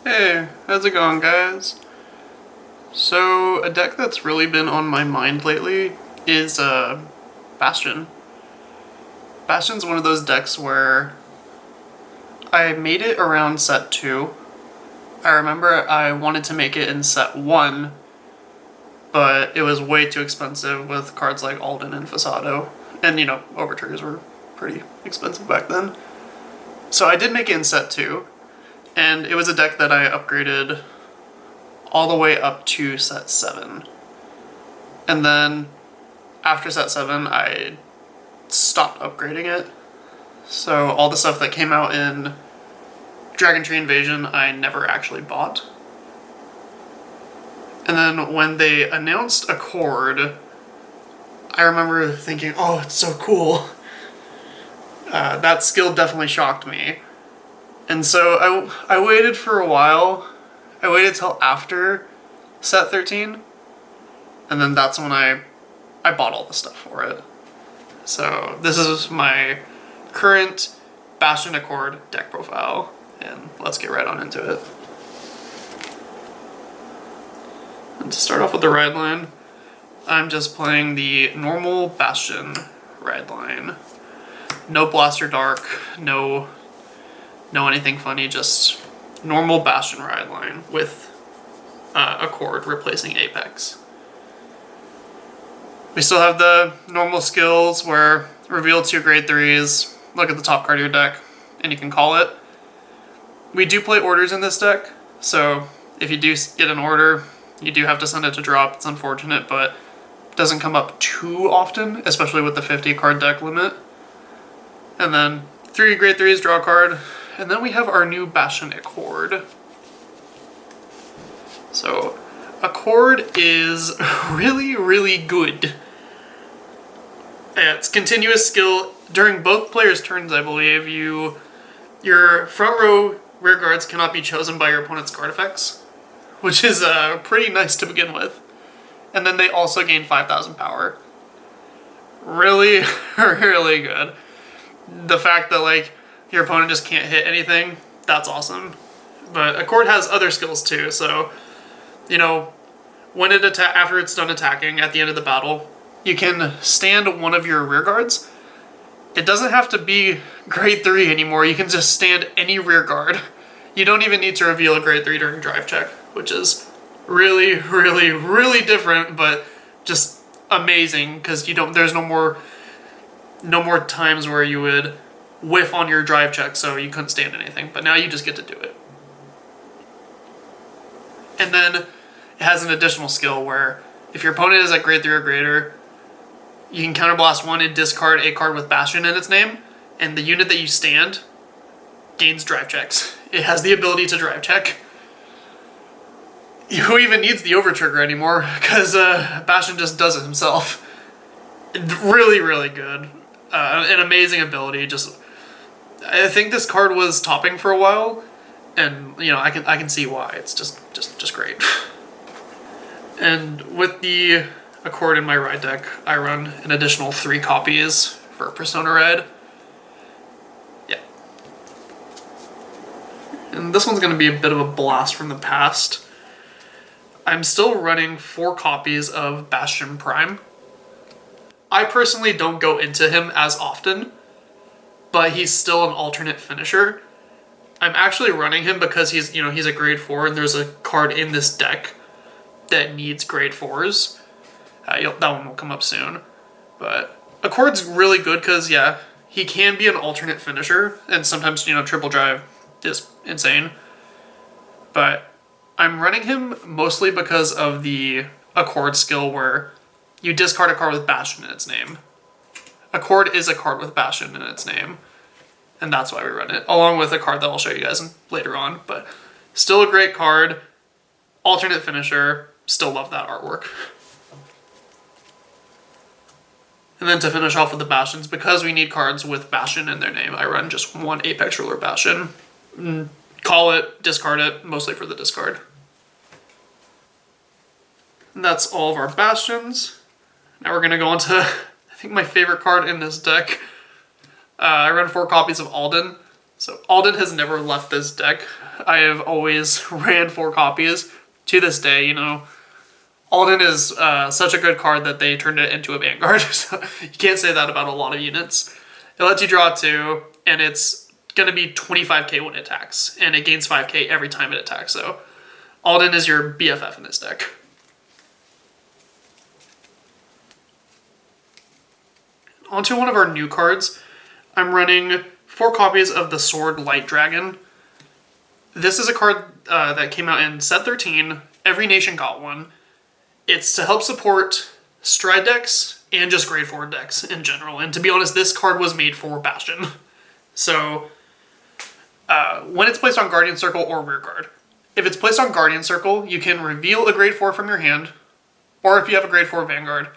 Hey, how's it going, guys? So, a deck that's really been on my mind lately is Bastion. Bastion's one of those decks where I made it around set 2. I remember I wanted to make it in set 1, but it was way too expensive with cards like Alden and Fasado. And, Overtriggers were pretty expensive back then. So I did make it in set 2, and it was a deck that I upgraded all the way up to set 7. And then after set 7, I stopped upgrading it. So all the stuff that came out in Dragon Tree Invasion, I never actually bought. And then when they announced Accord, I remember thinking, oh, it's so cool. That skill definitely shocked me. And so I waited for a while. I waited till after set 13, and then that's when I bought all the stuff for it. So this is my current Bastion Accord deck profile, and let's get right on into it. And to start off with the ride line, I'm just playing the normal Bastion ride line. No Blaster Dark, no anything funny, just normal Bastion ride line with Accord replacing Apex. We still have the normal skills where reveal 2 grade 3s, look at the top card of your deck, and you can call it. We do play orders in this deck, so if you do get an order, you do have to send it to drop. It's unfortunate, but it doesn't come up too often, especially with the 50 card deck limit. And then 3 grade 3s, draw a card. And then we have our new Bastion Accord. So, Accord is really, really good. It's continuous skill during both players' turns, I believe. Your front row rear guards cannot be chosen by your opponent's card effects, which is pretty nice to begin with. And then they also gain 5,000 power. Really, really good. The fact that, your opponent just can't hit anything, that's awesome. But Accord has other skills too, so, when after it's done attacking at the end of the battle, you can stand one of your rear guards. It doesn't have to be grade 3 anymore, you can just stand any rear guard. You don't even need to reveal a grade 3 during drive check, which is really, really, really different, but just amazing, because there's no more times where you would whiff on your drive check so you couldn't stand anything, but now you just get to do it. And then it has an additional skill where if your opponent is at grade 3 or greater, you can counterblast 1 and discard a card with Bastion in its name, and the unit that you stand gains drive checks. It has the ability to drive check. Who even needs the overtrigger anymore, because Bastion just does it himself. Really, really good. An amazing ability. I think this card was topping for a while, and I can see why. It's just great. And with the Accord in my ride deck, I run an additional 3 copies for Persona Red. Yeah. And this one's going to be a bit of a blast from the past. I'm still running 4 copies of Bastion Prime. I personally don't go into him as often, but he's still an alternate finisher. I'm actually running him because he's a grade 4, and there's a card in this deck that needs grade 4s. That one will come up soon. But Accord's really good because, yeah, he can be an alternate finisher, and sometimes, triple drive is insane. But I'm running him mostly because of the Accord skill where you discard a card with Bastion in its name. Accord is a card with Bastion in its name, and that's why we run it, along with a card that I'll show you guys later on. But still a great card, alternate finisher, still love that artwork. And then to finish off with the Bastions, because we need cards with Bastion in their name, I run just 1 Apex Ruler Bastion. Call it, discard it, mostly for the discard. And that's all of our Bastions. Now we're going to go on to, I think, my favorite card in this deck. I run 4 copies of Alden. So Alden has never left this deck. I have always ran 4 copies. To this day, you know, Alden is such a good card that they turned it into a Vanguard. So you can't say that about a lot of units. It lets you draw 2, and it's going to be 25k when it attacks, and it gains 5k every time it attacks. So Alden is your BFF in this deck. Onto one of our new cards. I'm running 4 copies of the Sword Light Dragon. This is a card that came out in set 13. Every nation got one. It's to help support Stride decks and just grade 4 decks in general. And to be honest, this card was made for Bastion. So when it's placed on Guardian Circle or Rearguard, if it's placed on Guardian Circle, you can reveal a grade 4 from your hand, or if you have a grade 4 Vanguard,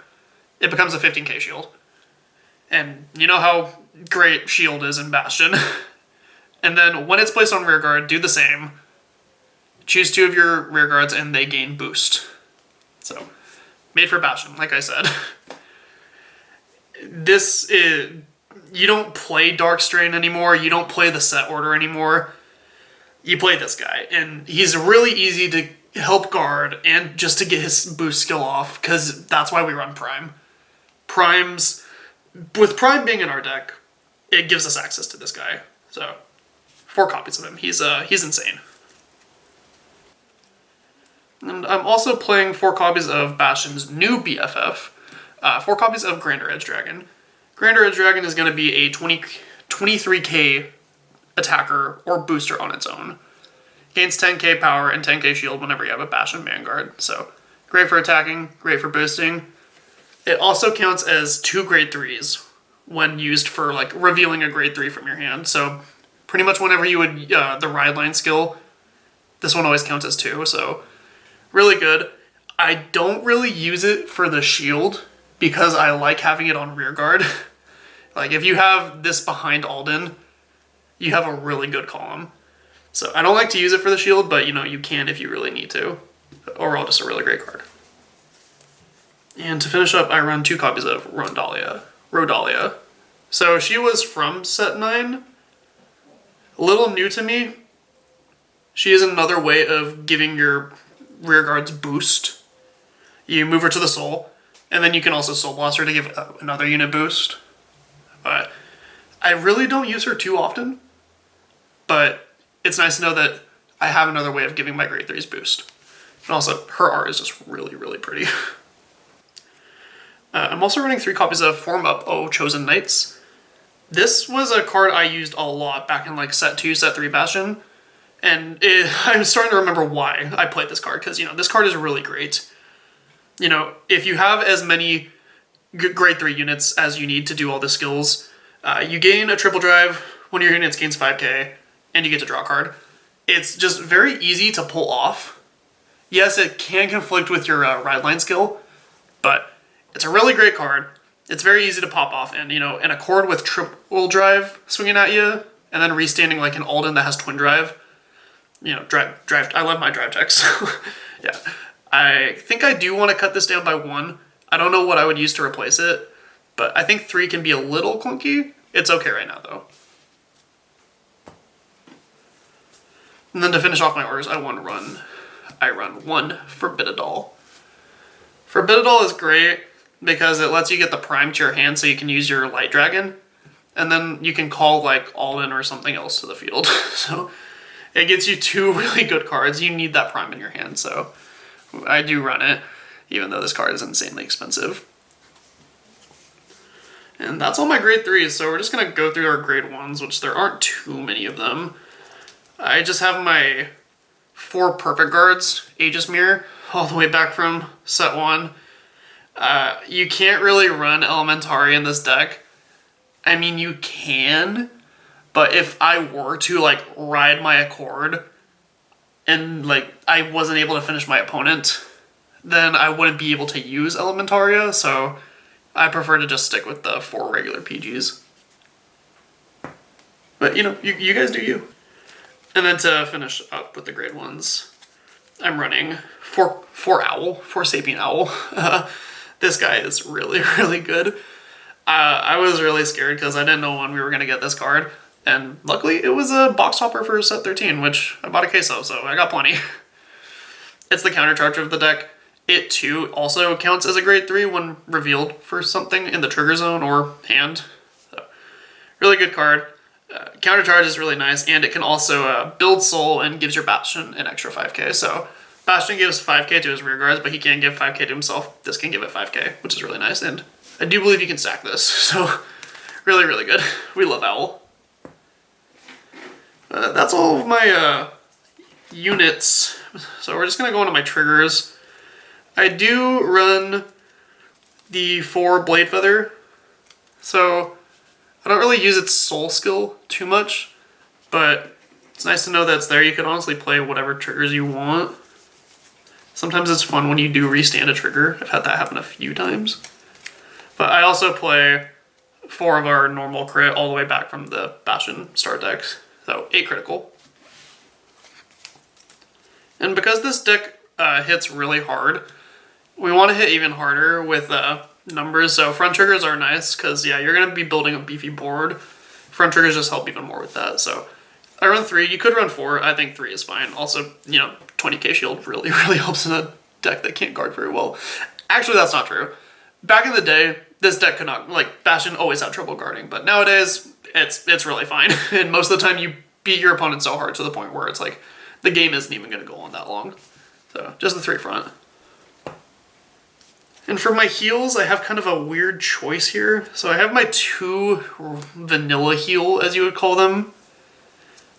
it becomes a 15k shield. And you know how great shield is in Bastion. And then when it's placed on Rearguard, do the same. Choose 2 of your Rearguards and they gain boost. So, made for Bastion, like I said. This is... You don't play Dark Strain anymore. You don't play the set order anymore. You play this guy. And he's really easy to help guard and just to get his boost skill off, because that's why we run Prime. With Prime being in our deck, it gives us access to this guy. So, 4 copies of him. He's insane. And I'm also playing 4 copies of Bastion's new BFF. 4 copies of Grander Edge Dragon. Grander Edge Dragon is going to be a 23k attacker or booster on its own. Gains 10k power and 10k shield whenever you have a Bastion Vanguard. So, great for attacking, great for boosting. It also counts as 2 grade 3s when used for like revealing a grade 3 from your hand. So, pretty much whenever you would the ride line skill, this one always counts as 2. So, really good. I don't really use it for the shield because I like having it on Rearguard. Like, if you have this behind Alden, you have a really good column. So, I don't like to use it for the shield, but, you know, you can if you really need to. Overall, just a really great card. And to finish up, I run 2 copies of Rodalia. So, she was from set 9. A little new to me. She is another way of giving your Rearguard's boost. You move her to the soul, and then you can also soul blast her to give another unit boost. But I really don't use her too often, but it's nice to know that I have another way of giving my grade 3s boost. And also, her art is just really, really pretty. I'm also running 3 copies of Form Up O Chosen Knights. This was a card I used a lot back in like set 2, set 3 Bastion. And I'm starting to remember why I played this card, because, you know, this card is really great. You know, if you have as many grade 3 units as you need to do all the skills, you gain a triple drive, one of your units gains 5k, and you get to draw a card. It's just very easy to pull off. Yes, it can conflict with your ride line skill, but it's a really great card. It's very easy to pop off, and, you know, an Accord with triple drive swinging at you, and then restanding like an Alden that has twin drive. You know, drive. I love my drive checks. Yeah. I think I do want to cut this down by 1. I don't know what I would use to replace it, but I think 3 can be a little clunky. It's okay right now, though. And then to finish off my orders, I run 1 Forbididol. Forbididol is great because it lets you get the Prime to your hand so you can use your Light Dragon, and then you can call, like, Alden or something else to the field. So it gets you 2 really good cards. You need that Prime in your hand, so I do run it, even though this card is insanely expensive. And that's all my grade 3s, so we're just going to go through our grade 1s, which there aren't too many of them. I just have my 4 Perfect Guards, Aegis Mirror, all the way back from set 1. You can't really run Elementari in this deck. I mean, you can, but if I were to, like, ride my Accord and, like, I wasn't able to finish my opponent, then I wouldn't be able to use Elementaria, so I prefer to just stick with the 4 regular PGs. But, you know, you guys do you. And then to finish up with the grade 1s, I'm running 4 Sapient Owl. This guy is really, really good. I was really scared because I didn't know when we were going to get this card. And luckily it was a box topper for set 13, which I bought a case of, so I got plenty. It's the countercharge of the deck. It too also counts as a grade 3 when revealed for something in the trigger zone or hand. So, really good card. Countercharge is really nice, and it can also build soul and gives your Bastion an extra 5k. So Bastion gives 5k to his rear guards, but he can't give 5k to himself. This can give it 5k, which is really nice, and I do believe you can stack this. So really, really good. We love Owl. That's all of my units. So we're just going to go into my triggers. I do run the 4 Blade Feather, so I don't really use its soul skill too much, but it's nice to know that it's there. You can honestly play whatever triggers you want. Sometimes it's fun when you do restand a trigger. I've had that happen a few times. But I also play 4 of our normal crit all the way back from the Bastion start decks. So 8 critical. And because this deck hits really hard, we want to hit even harder with numbers. So front triggers are nice because, yeah, you're going to be building a beefy board. Front triggers just help even more with that. So I run 3. You could run 4. I think 3 is fine. Also, you know, 20k shield really, really helps in a deck that can't guard very well. Actually, that's not true. Back in the day, this deck could not, like, Bastion always had trouble guarding, but nowadays, it's really fine. And most of the time, you beat your opponent so hard to the point where it's like, the game isn't even going to go on that long. So, just the 3 front. And for my heals, I have kind of a weird choice here. So I have my 2 vanilla heal, as you would call them.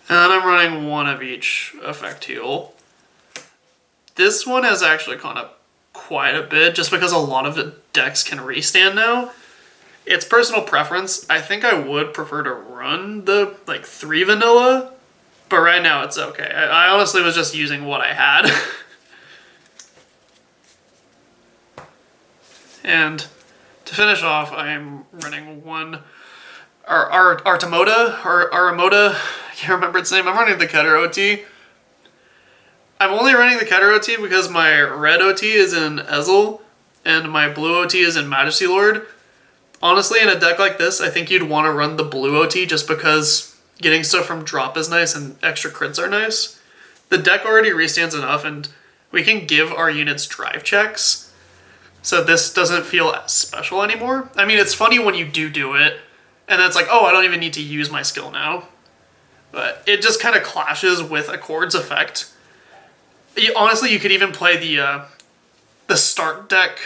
And then I'm running 1 of each effect heal. This one has actually gone up quite a bit, just because a lot of the decks can restand now. It's personal preference. I think I would prefer to run the, like, 3 vanilla, but right now it's okay. I honestly was just using what I had. And to finish off, I'm running 1 Artemoda, or Aramoda, I can't remember its name. I'm running the Keter OT. I'm only running the Keter OT because my red OT is in Ezel, and my blue OT is in Majesty Lord. Honestly, in a deck like this, I think you'd want to run the blue OT just because getting stuff from drop is nice and extra crits are nice. The deck already restands enough, and we can give our units drive checks, so this doesn't feel as special anymore. I mean, it's funny when you do it, and then it's like, oh, I don't even need to use my skill now. But it just kind of clashes with Accord's effect. Honestly, you could even play the start deck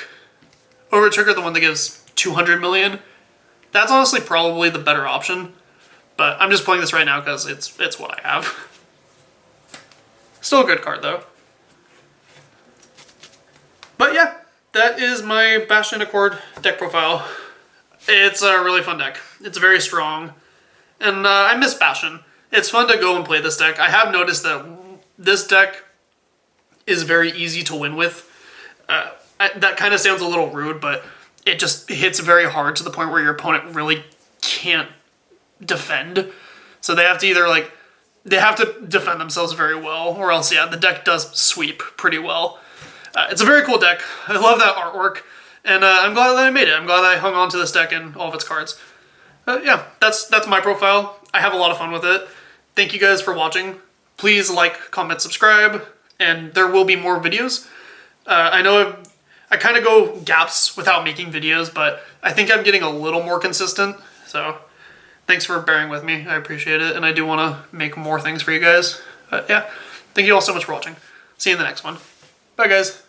over trigger, the one that gives 200 million. That's honestly probably the better option. But I'm just playing this right now because it's what I have. Still a good card, though. But yeah, that is my Bastion Accord deck profile. It's a really fun deck. It's very strong. And I miss Bastion. It's fun to go and play this deck. I have noticed that this deck is very easy to win with. That kind of sounds a little rude, but it just hits very hard to the point where your opponent really can't defend. So they have to either, like, they have to defend themselves very well, or else, yeah, the deck does sweep pretty well. It's a very cool deck. I love that artwork, and I'm glad that I made it. I'm glad that I hung on to this deck and all of its cards. Yeah, that's my profile. I have a lot of fun with it. Thank you guys for watching. Please like, comment, subscribe, and there will be more videos. I know I kind of go gaps without making videos, but I think I'm getting a little more consistent, so thanks for bearing with me. I appreciate it, and I do want to make more things for you guys. Yeah, thank you all so much for watching. See you in the next one. Bye, guys.